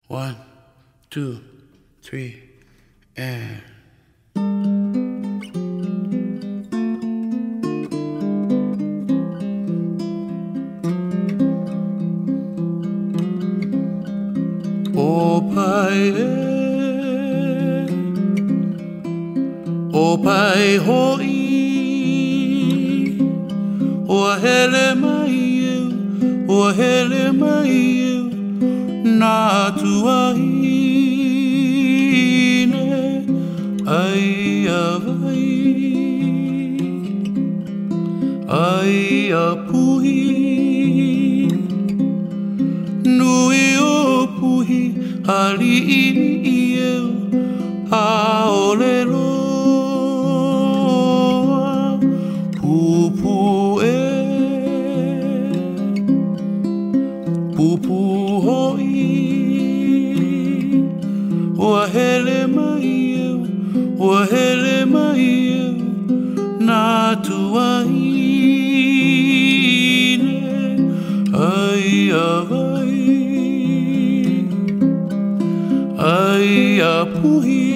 1, 2, 3, and O pai hoi o hele mai eu o hele mai eu na tua ine ai a puhi nui o puhi ali i eu a olelo Pupu hoi Ua hele mai eu Ua hele mai eu Nā tua ine Ai a vai Ai a puhi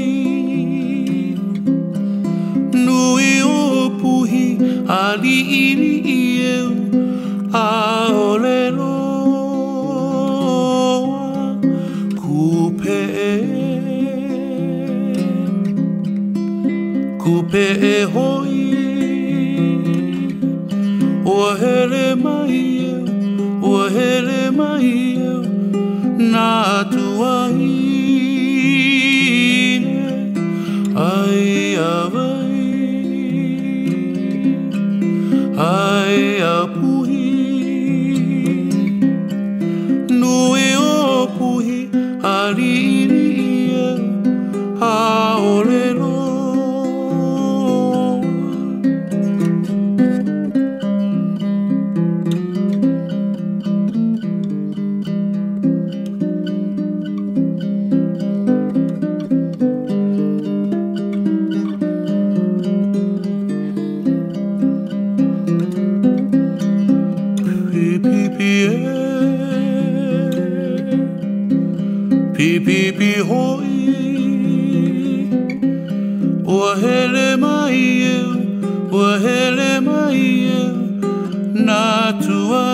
Nui o puhi Ali ini eu A olelo Kupe e hoi Ua hele mai eu Ua hele mai eu Nā tua ine Ai a vai Ai a puhi Nui o puhi Ali ini eu A olelo Pipi hoi Ua hele mai eu Ua hele mai eu Nā tua